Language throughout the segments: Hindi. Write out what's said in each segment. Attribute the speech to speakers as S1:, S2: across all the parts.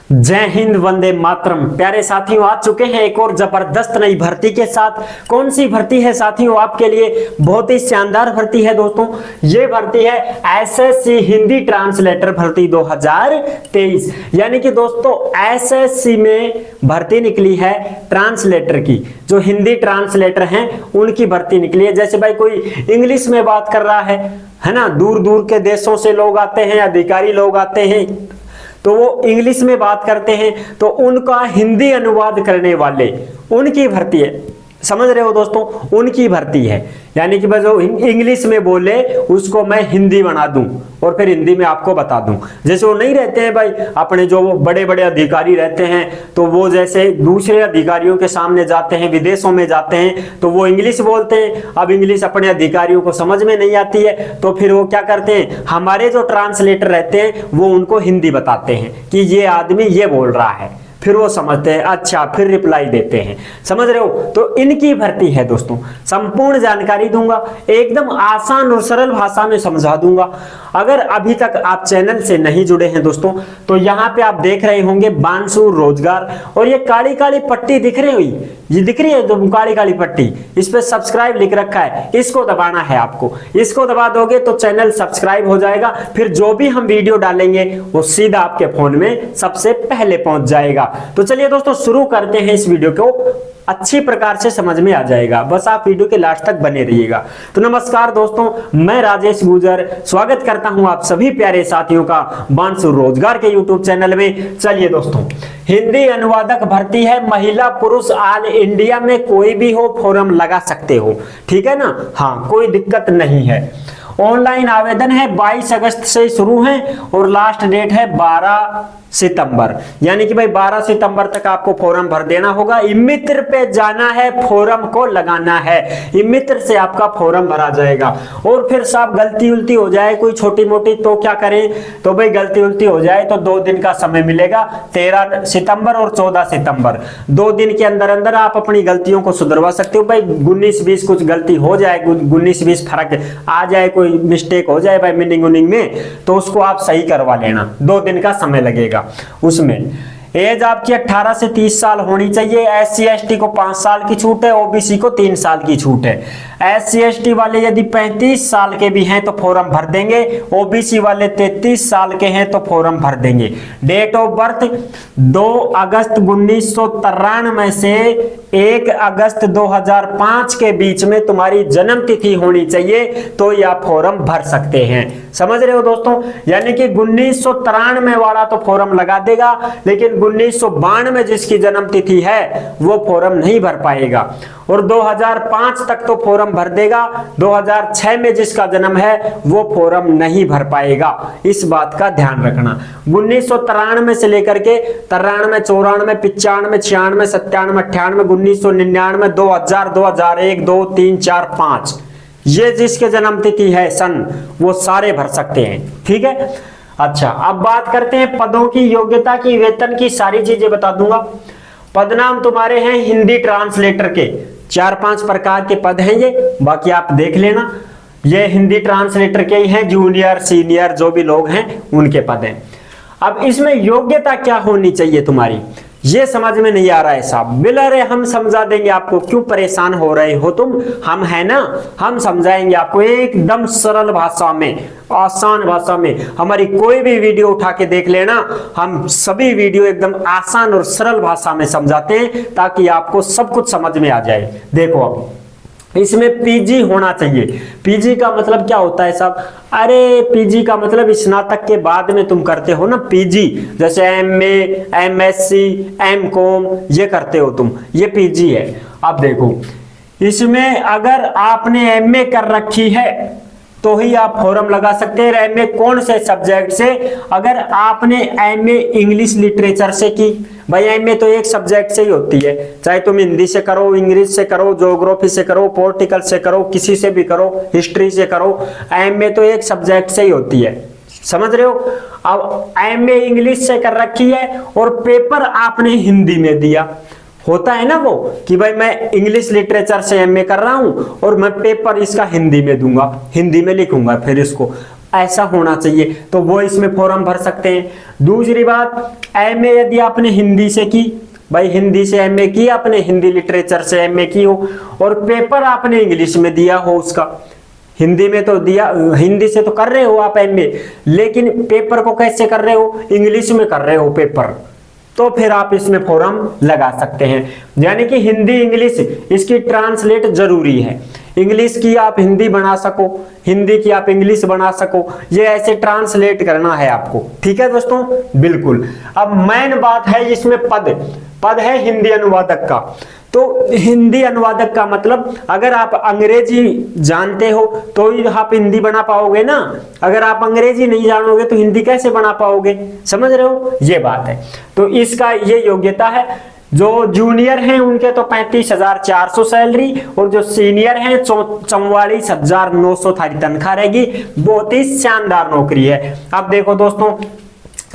S1: जय हिंद, वंदे मातरम। प्यारे साथियों, आ चुके हैं एक और जबरदस्त नई भर्ती के साथ। कौन सी भर्ती है साथियों? आपके लिए बहुत ही शानदार भर्ती है दोस्तों। ये भर्ती है एसएससी हिंदी ट्रांसलेटर भर्ती 2023। यानी कि दोस्तों एसएससी में भर्ती निकली है ट्रांसलेटर की। जो हिंदी ट्रांसलेटर हैं उनकी भर्ती निकली है। जैसे भाई कोई इंग्लिश में बात कर रहा है ना, दूर दूर के देशों से लोग आते हैं, अधिकारी लोग आते हैं, तो वो इंग्लिश में बात करते हैं, तो उनका हिंदी अनुवाद करने वाले, उनकी भर्ती है। समझ रहे हो दोस्तों? उनकी भर्ती है। यानी कि जो इंग्लिश में बोले उसको मैं हिंदी बना दूं और फिर हिंदी में आपको बता दूं। जैसे वो नहीं रहते हैं भाई अपने, जो बड़े बड़े अधिकारी रहते हैं, तो वो जैसे दूसरे अधिकारियों के सामने जाते हैं, विदेशों में जाते हैं, तो वो इंग्लिश बोलते हैं। अब इंग्लिश अपने अधिकारियों को समझ में नहीं आती है, तो फिर वो क्या करते हैं, हमारे जो ट्रांसलेटर रहते हैं वो उनको हिंदी बताते हैं कि ये आदमी ये बोल रहा है। फिर वो समझते हैं, अच्छा, फिर रिप्लाई देते हैं। समझ रहे हो? तो इनकी भर्ती है दोस्तों। संपूर्ण जानकारी दूंगा, एकदम आसान और सरल भाषा में समझा दूंगा। अगर अभी तक आप चैनल से नहीं जुड़े हैं दोस्तों, तो यहाँ पे आप देख रहे होंगे बांसुर रोजगार, और ये काली काली पट्टी दिख रही हुई, ये दिख रही है तो काली काली पट्टी, इस पे सब्सक्राइब लिख रखा है, इसको दबाना है आपको। इसको दबा दोगे तो चैनल सब्सक्राइब हो जाएगा। फिर जो भी हम वीडियो डालेंगे वो सीधा आपके फोन में सबसे पहले पहुंच जाएगा। तो चलिए दोस्तों शुरू करते हैं इस वीडियो को। अच्छी प्रकार से समझ में आ जाएगा, बस आप वीडियो के लास्ट तक बने रहिएगा। तो नमस्कार दोस्तों, मैं राजेश गुजर स्वागत करता हूं आप सभी प्यारे साथियों का बांसुर रोजगार के यूट्यूब चैनल में। चलिए दोस्तों, हिंदी अनुवादक भर्ती है, महिला पुरुष ऑल इंडिया में कोई भी हो फॉर्म लगा सकते हो, ठीक है ना? हाँ, कोई दिक्कत नहीं है। ऑनलाइन आवेदन है, 22 अगस्त से शुरू है और लास्ट डेट है 12 सितंबर। यानी कि भाई 12 सितंबर तक आपको फॉर्म भर देना होगा। इमित्र पे जाना है, फॉर्म को लगाना है, इमित्र से आपका फॉर्म भरा जाएगा। और फिर साहब गलती उल्टी हो जाए कोई छोटी मोटी तो क्या करें? तो भाई गलती उल्टी हो जाए तो 2 दिन का समय मिलेगा, 13 सितंबर और 14 सितंबर। 2 दिन के अंदर अंदर आप अपनी गलतियों को सुधरवा सकते हो। भाई 19-20 कुछ गलती हो जाए, 19-20 फर्क आ जाए, कोई मिस्टेक हो जाए भाई मीनिंग में, तो उसको आप सही करवा लेना। 2 दिन का समय लगेगा। उसमें एज आपकी 18 से 30 साल होनी चाहिए। SC ST को 5 साल की छूट है, OBC को 3 साल की छूट है। SC ST वाले यदि 35 साल के भी हैं तो फॉर्म भर देंगे, OBC वाले 33 साल के हैं तो फॉर्म भर देंगे। डेट ऑफ बर्थ 2 अगस्त 1993 से 1 अगस्त 2005 के बीच में तुम्हारी जन्म तिथि होनी चाहिए, तो ये आप फॉर्म भर सकते हैं। समझ रहे हो दोस्तों? यानी कि 1993 वाला तो फॉर्म लगा देगा, लेकिन 1992 जिसकी जन्म तिथि है वो फॉर्म नहीं भर पाएगा। और 2005 तक तो फॉर्म भर देगा, 2006 में जिसका जन्म है वो फॉर्म नहीं भर पाएगा। इस बात का ध्यान रखना। 1993 से लेकर के 93, 94, 95, 96, 97, 98, 1999, 2000, 2001, 2, 3, 4, 5, ये जिसके जन्म तिथि है सन, वो सारे भर सकते हैं, ठीक है? अच्छा, अब बात करते हैं पदों की, योग्यता की, वेतन की, सारी चीजें बता दूंगा। पदनाम तुम्हारे हैं हिंदी ट्रांसलेटर के 4-5 प्रकार के पद हैं ये, बाकी आप देख लेना। ये हिंदी ट्रांसलेटर के ही हैं, जूनियर सीनियर जो भी लोग हैं उनके पद हैं। अब इसमें योग्यता क्या होनी चाहिए तुम्हारी, ये समझ में नहीं आ रहा है साहब? बिल अरे हम समझा देंगे आपको, क्यों परेशान हो रहे हो तुम? हम है ना, हम समझाएंगे आपको एकदम सरल भाषा में, आसान भाषा में। हमारी कोई भी वीडियो उठा के देख लेना, हम सभी वीडियो एकदम आसान और सरल भाषा में समझाते हैं ताकि आपको सब कुछ समझ में आ जाए। देखो अब इसमें PG होना चाहिए। PG का मतलब क्या होता है साहब? अरे PG का मतलब स्नातक के बाद में तुम करते हो ना PG, जैसे MA, MSc, MCom ये करते हो तुम, ये PG है। अब देखो इसमें अगर आपने MA कर रखी है तो ही आप फॉर्म लगा सकते हैं। MA कौन से सब्जेक्ट से? अगर आपने MA इंग्लिश लिटरेचर से की, भाई MA तो एक सब्जेक्ट से ही होती है, चाहे तुम हिंदी से करो, इंग्लिश से करो, ज्योग्राफी से करो, पॉलिटिकल से करो, किसी से भी करो, हिस्ट्री से करो, MA तो एक सब्जेक्ट से ही होती है। समझ रहे हो? अब MA इंग्लिश से कर रखी है और पेपर आपने हिंदी में दिया, होता है ना वो कि भाई मैं इंग्लिश लिटरेचर से MA कर रहा हूं और मैं पेपर इसका हिंदी में दूंगा, हिंदी में लिखूंगा फिर इसको। ऐसा होना चाहिए, तो वो इसमें फॉर्म भर सकते हैं। दूसरी बात, एमए यदि आपने हिंदी से की, भाई हिंदी से एमए की, आपने हिंदी लिटरेचर से एमए की हो और पेपर आपने इंग्लिश में दिया हो, उसका हिंदी में तो दिया, हिंदी से तो कर रहे हो आप एमए, लेकिन पेपर को कैसे कर रहे हो, इंग्लिश में कर रहे हो पेपर, तो फिर आप इसमें फॉर्म लगा सकते हैं। यानी कि हिंदी इंग्लिश इसकी ट्रांसलेट जरूरी है, इंग्लिश की आप हिंदी बना सको, हिंदी की आप इंग्लिश बना सको, ये ऐसे ट्रांसलेट करना है आपको। ठीक है दोस्तों, बिल्कुल। अब मेन बात है इसमें पद है हिंदी अनुवादक का। तो हिंदी अनुवादक का मतलब, अगर आप अंग्रेजी जानते हो तो ही आप हिंदी बना पाओगे ना, अगर आप अंग्रेजी नहीं जानोगे तो हिंदी कैसे बना पाओगे, समझ रहे हो, ये बात है। तो इसका ये योग्यता है, जो जूनियर हैं उनके तो 35,400 सैलरी, और जो सीनियर हैं 44,900 थारी तनख्वाह रहेगी। बहुत ही शानदार नौकरी है। अब देखो दोस्तों,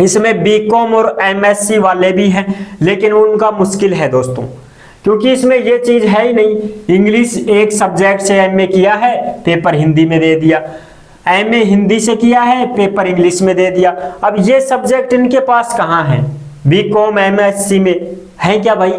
S1: इसमें बीकॉम और एमएससी वाले भी हैं, लेकिन उनका मुश्किल है दोस्तों, क्योंकि इसमें ये चीज है ही नहीं। इंग्लिश एक सब्जेक्ट से एमए किया है, पेपर हिंदी में दे दिया, एमए हिंदी से किया है, पेपर इंग्लिश में दे दिया। अब ये सब्जेक्ट इनके पास कहाँ है, बीकॉम एमएससी में है क्या भाई?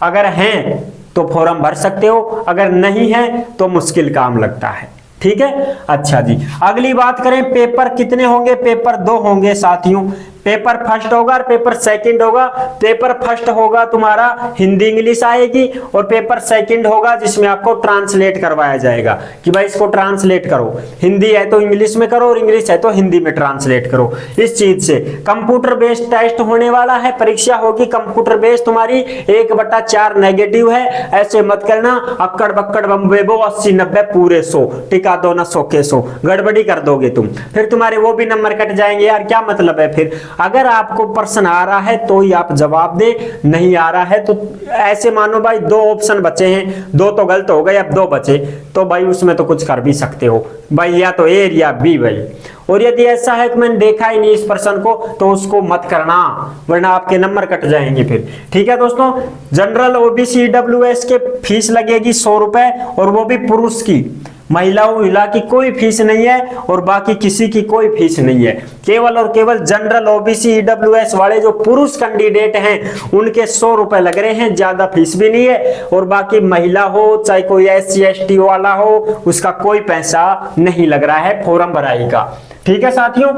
S1: अगर हैं तो फॉर्म भर सकते हो, अगर नहीं है तो मुश्किल काम लगता है। ठीक है, अच्छा जी। अगली बात करें, पेपर कितने होंगे? पेपर 2 होंगे साथियों। पेपर फर्स्ट होगा और पेपर सेकंड होगा। पेपर फर्स्ट होगा तुम्हारा हिंदी इंग्लिश आएगी, और पेपर सेकंड होगा जिसमें आपको ट्रांसलेट करवाया जाएगा कि भाई इसको ट्रांसलेट करो, हिंदी है तो इंग्लिश में करो और इंग्लिश है तो हिंदी में ट्रांसलेट करो। इस चीज से कंप्यूटर बेस्ड टेस्ट होने वाला है, परीक्षा होगी कंप्यूटर बेस्ड तुम्हारी। 1/4 नेगेटिव है, ऐसे मत करना अक्कड़ बक्कड़ बम्बेबो 80-90 पूरे 100 टिका दो ना 100 के 100, गड़बड़ी कर दोगे तुम, फिर तुम्हारे वो भी नंबर कट जाएंगे यार, क्या मतलब है फिर। अगर आपको प्रश्न आ रहा है तो ही आप जवाब दे, नहीं आ रहा है तो ऐसे मानो भाई 2 ऑप्शन बचे हैं, 2 तो गलत हो गए, अब 2 बचे, तो भाई उसमें तो कुछ कर भी सकते हो भाई, या तो ए या बी भाई। और यदि ऐसा है कि मैंने देखा ही नहीं इस प्रश्न को, तो उसको मत करना, वरना आपके नंबर कट जाएंगे फिर। ठीक है दोस्तों, जनरल ओबीसी ईडब्ल्यूएस के फीस लगेगी 100 रुपए, और वो भी पुरुष की, महिला की कोई फीस नहीं है, और बाकी किसी की कोई फीस नहीं है। केवल और केवल जनरल ओबीसी ईडब्ल्यूएस वाले जो पुरुष कैंडिडेट हैं उनके 100 रुपए लग रहे हैं, ज्यादा फीस भी नहीं है। और बाकी महिला हो चाहे कोई SC ST वाला हो, उसका कोई पैसा नहीं लग रहा है फॉर्म भराई का। ठीक है साथियों,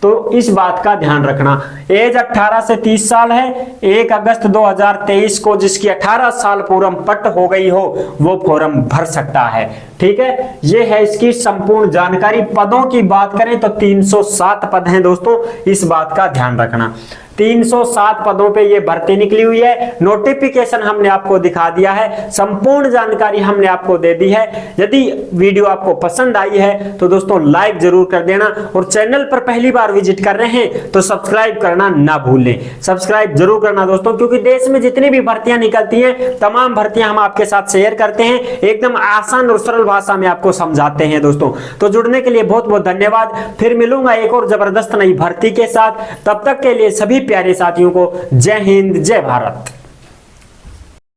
S1: तो इस बात का ध्यान रखना। एज 18 से 30 साल है। 1 अगस्त 2023 को जिसकी 18 साल पूर्ण पट हो गई हो वो फॉर्म भर सकता है। ठीक है, ये है इसकी संपूर्ण जानकारी। पदों की बात करें तो 307 पद हैं दोस्तों, इस बात का ध्यान रखना। 307 पदों पे ये भर्ती निकली हुई है। नोटिफिकेशन हमने आपको दिखा दिया है, संपूर्ण जानकारी हमने आपको दे दी है। यदि वीडियो आपको पसंद आई है तो दोस्तों लाइक जरूर कर देना, और चैनल पर पहली बार विजिट कर रहे हैं तो सब्सक्राइब करना ना भूलें। सब्सक्राइब जरूर करना दोस्तों, क्योंकि देश में जितनी भी भर्तियां निकलती हैं तमाम भर्तियां हम आपके साथ शेयर करते हैं, एकदम आसान और सरल भाषा में आपको समझाते हैं दोस्तों। तो जुड़ने के लिए बहुत बहुत धन्यवाद। फिर मिलूंगा एक और जबरदस्त नई भर्ती के साथ, तब तक के लिए सभी प्यारे साथियों को जय हिंद, जय भारत।